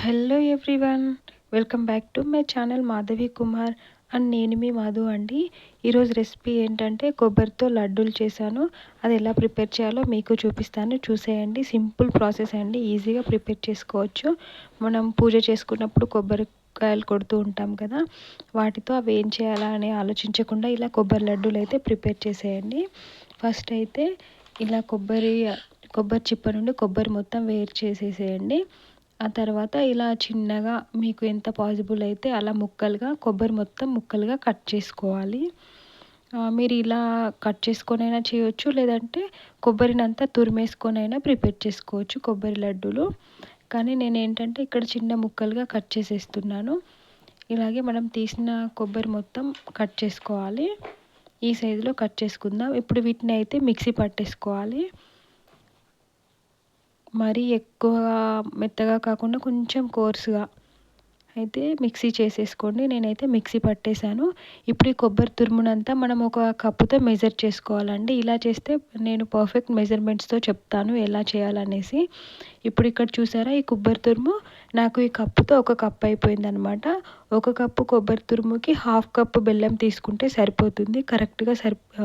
Hello everyone, welcome back to my channel Madhavi Kumar and నేను మీ మాధు అండి. ఈరోజు రెసిపీ ఏంటంటే కొబ్బరితో లడ్డూలు చేశాను. అది ఎలా ప్రిపేర్ చేయాలో మీకు చూపిస్తాను, చూసేయండి. సింపుల్ ప్రాసెస్ అండి, ఈజీగా ప్రిపేర్ చేసుకోవచ్చు. మనం పూజ చేసుకున్నప్పుడు కొబ్బరికాయలు కొడుతూ ఉంటాం కదా, వాటితో అవి ఏం చేయాలా అని ఆలోచించకుండా ఇలా కొబ్బరి లడ్డూలు అయితే ప్రిపేర్ చేసేయండి. ఫస్ట్ అయితే ఇలా కొబ్బరి చిప్ప నుండి కొబ్బరి మొత్తం వేరు చేసేసేయండి. ఆ తర్వాత ఇలా చిన్నగా మీకు ఎంత పాసిబుల్ అయితే అలా కొబ్బరి మొత్తం ముక్కలుగా కట్ చేసుకోవాలి. మీరు ఇలా కట్ చేసుకొనైనా చేయొచ్చు, లేదంటే కొబ్బరినంతా తురిమేసుకొనైనా ప్రిపేర్ చేసుకోవచ్చు కొబ్బరి లడ్డూలు. కానీ నేను ఏంటంటే ఇక్కడ చిన్న ముక్కలుగా కట్ చేసేస్తున్నాను. ఇలాగే మనం తీసిన కొబ్బరి మొత్తం కట్ చేసుకోవాలి. ఈ సైజులో కట్ చేసుకుందాం. ఇప్పుడు వీటిని అయితే మిక్సీ పట్టేసుకోవాలి. మరీ ఎక్కువ మెత్తగా కాకుండా కొంచెం కోర్సుగా అయితే మిక్సీ చేసేసుకోండి. నేనైతే మిక్సీ పట్టేశాను. ఇప్పుడు ఈ కొబ్బరి తురుమునంతా మనం ఒక కప్పుతో మెజర్ చేసుకోవాలండి. ఇలా చేస్తే నేను పర్ఫెక్ట్ మెజర్మెంట్స్తో చెప్తాను ఎలా చేయాలనేసి. ఇప్పుడు ఇక్కడ చూసారా, ఈ కొబ్బరి తురుము నాకు ఈ కప్పుతో ఒక కప్ అయిపోయిందనమాట. ఒక కప్పు కొబ్బరి తురుముకి హాఫ్ కప్పు బెల్లం తీసుకుంటే సరిపోతుంది. కరెక్ట్గా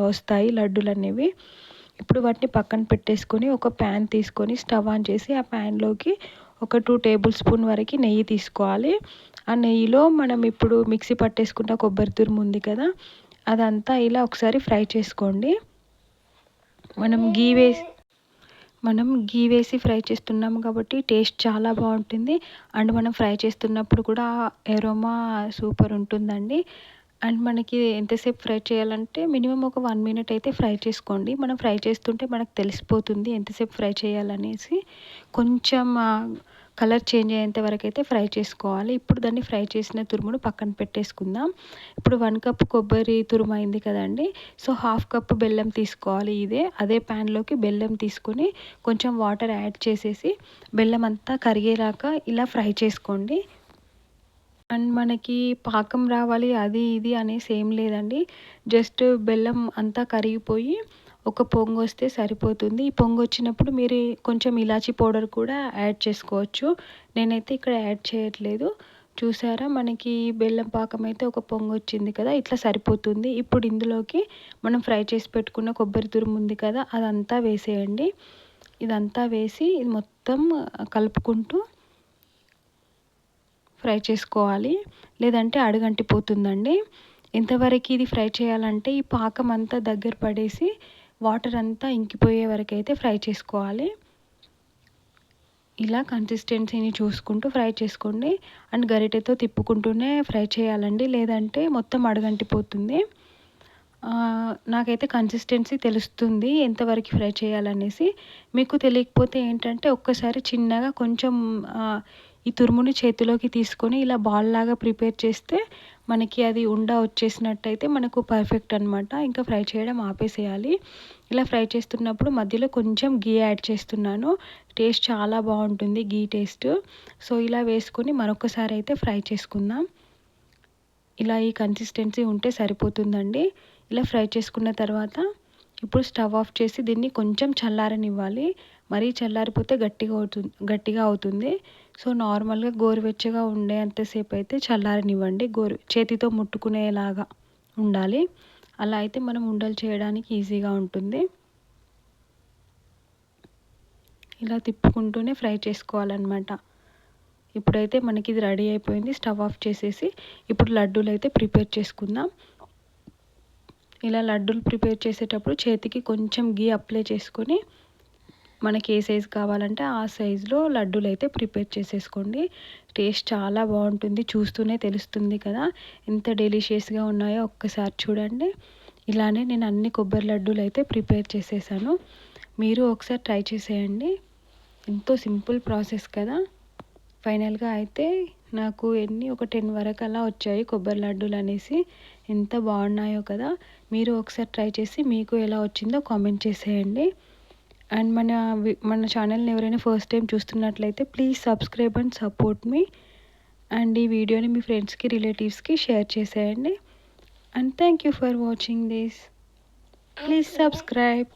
వస్తాయి లడ్డూలు అనేవి. ఇప్పుడు వాటిని పక్కన పెట్టేసుకొని ఒక ప్యాన్ తీసుకొని స్టవ్ ఆన్ చేసి ఆ ప్యాన్లోకి ఒక 2 టేబుల్ స్పూన్ వరకు నెయ్యి తీసుకోవాలి. ఆ నెయ్యిలో మనం ఇప్పుడు మిక్సీ పట్టేసుకున్న కొబ్బరి తురుము ఉంది కదా, అదంతా ఇలా ఒకసారి ఫ్రై చేసుకోండి. మనం గీ వేసి ఫ్రై చేస్తున్నాం కాబట్టి టేస్ట్ చాలా బాగుంటుంది. అండ్ మనం ఫ్రై చేస్తున్నప్పుడు కూడా ఎరోమా సూపర్ ఉంటుందండి. అండ్ మనకి ఎంతసేపు ఫ్రై చేయాలంటే మినిమం ఒక 1 మినిట్ అయితే ఫ్రై చేసుకోండి. మనం ఫ్రై చేస్తుంటే మనకు తెలిసిపోతుంది ఎంతసేపు ఫ్రై చేయాలనేసి. కొంచెం కలర్ చేంజ్ అయ్యేంత వరకు అయితే ఫ్రై చేసుకోవాలి. ఇప్పుడు దాన్ని ఫ్రై చేసిన తురుమును పక్కన పెట్టేసుకుందాం. ఇప్పుడు 1 కప్ కొబ్బరి తురుము అయింది కదండి, సో హాఫ్ కప్ బెల్లం తీసుకోవాలి. అదే ప్యాన్లోకి బెల్లం తీసుకొని కొంచెం వాటర్ యాడ్ చేసేసి బెల్లం అంతా కరిగేలాగా ఇలా ఫ్రై చేసుకోండి. అండ్ మనకి పాకం రావాలి అది ఇది అనేసి ఏం లేదండి. జస్ట్ బెల్లం అంతా కరిగిపోయి ఒక పొంగు వస్తే సరిపోతుంది. ఈ పొంగు వచ్చినప్పుడు మీరు కొంచెం ఇలాచీ పౌడర్ కూడా యాడ్ చేసుకోవచ్చు. నేనైతే ఇక్కడ యాడ్ చేయట్లేదు. చూసారా, మనకి బెల్లం పాకం అయితే ఒక పొంగు వచ్చింది కదా, ఇట్లా సరిపోతుంది. ఇప్పుడు ఇందులోకి మనం ఫ్రై చేసి పెట్టుకున్న కొబ్బరి తురుము ఉంది కదా, అదంతా వేసేయండి. ఇదంతా వేసి ఇది మొత్తం కలుపుకుంటూ ఫ్రై చేసుకోవాలి, లేదంటే అడుగంటిపోతుందండి. ఎంతవరకు ఇది ఫ్రై చేయాలంటే ఈ పాకం అంతా దగ్గర పడేసి వాటర్ అంతా ఇంకిపోయే వరకు అయితే ఫ్రై చేసుకోవాలి. ఇలా కన్సిస్టెన్సీని చూసుకుంటూ ఫ్రై చేసుకోండి. అండ్ గరిటెతో తిప్పుకుంటూనే ఫ్రై చేయాలండి, లేదంటే మొత్తం అడుగంటిపోతుంది. నాకైతే కన్సిస్టెన్సీ తెలుస్తుంది ఎంతవరకు ఫ్రై చేయాలనేసి. మీకు తెలియకపోతే ఏంటంటే ఒక్కసారి చిన్నగా కొంచెం ఈ తురుముని చేతిలోకి తీసుకొని ఇలా బాల్ లాగా ప్రిపేర్ చేస్తే మనకి అది వచ్చేసినట్టయితే మనకు పర్ఫెక్ట్ అనమాట. ఇంకా ఫ్రై చేయడం ఆపేసేయాలి. ఇలా ఫ్రై చేస్తున్నప్పుడు మధ్యలో కొంచెం గీ యాడ్ చేస్తున్నాను. టేస్ట్ చాలా బాగుంటుంది గీ టేస్ట్. సో ఇలా వేసుకొని మరొకసారి అయితే ఫ్రై చేసుకుందాం. ఇలా ఈ కన్సిస్టెన్సీ ఉంటే సరిపోతుందండి. ఇలా ఫ్రై చేసుకున్న తర్వాత ఇప్పుడు స్టవ్ ఆఫ్ చేసి దీన్ని కొంచెం చల్లారనివ్వాలి. మరీ చల్లారిపోతే గట్టిగా అవుతుంది. సో నార్మల్గా గోరువెచ్చగా ఉండేంతసేపు అయితే చల్లారనివ్వండి. చేతితో ముట్టుకునేలాగా ఉండాలి. అలా అయితే మనం ఉండలు చేయడానికి ఈజీగా ఉంటుంది. ఇలా తిప్పుకుంటూనే ఫ్రై చేసుకోవాలన్నమాట. ఇప్పుడైతే మనకి ఇది రెడీ అయిపోయింది. స్టవ్ ఆఫ్ చేసేసి ఇప్పుడు లడ్డూలు అయితే ప్రిపేర్ చేసుకుందాం. ఇలా లడ్డూలు ప్రిపేర్ చేసేటప్పుడు చేతికి కొంచెం గీ అప్లై చేసుకొని మనకి ఏ సైజు కావాలంటే ఆ సైజులో లడ్డూలు అయితే ప్రిపేర్ చేసేసుకోండి. టేస్ట్ చాలా బాగుంటుంది. చూస్తూనే తెలుస్తుంది కదా ఎంత డెలిషియస్గా ఉన్నాయో. ఒక్కసారి చూడండి. ఇలానే నేను అన్ని కొబ్బరి లడ్డూలు అయితే ప్రిపేర్ చేసేసాను. మీరు ఒకసారి ట్రై చేసేయండి. ఎంతో సింపుల్ ప్రాసెస్ కదా. ఫైనల్గా అయితే నాకు ఒక 10 వరకు అలా వచ్చాయి కొబ్బరి లడ్డూలు అనేసి. ఎంత బాగున్నాయో కదా. మీరు ఒకసారి ట్రై చేసి మీకు ఎలా వచ్చిందో కామెంట్ చేసేయండి. అండ్ మన ఛానల్ని ఎవరైనా ఫస్ట్ టైం చూస్తున్నట్లయితే please subscribe and support me. And ఈ వీడియోని మీ ఫ్రెండ్స్కి రిలేటివ్స్కి షేర్ చేసేయండి. And thank you for watching this. Please subscribe.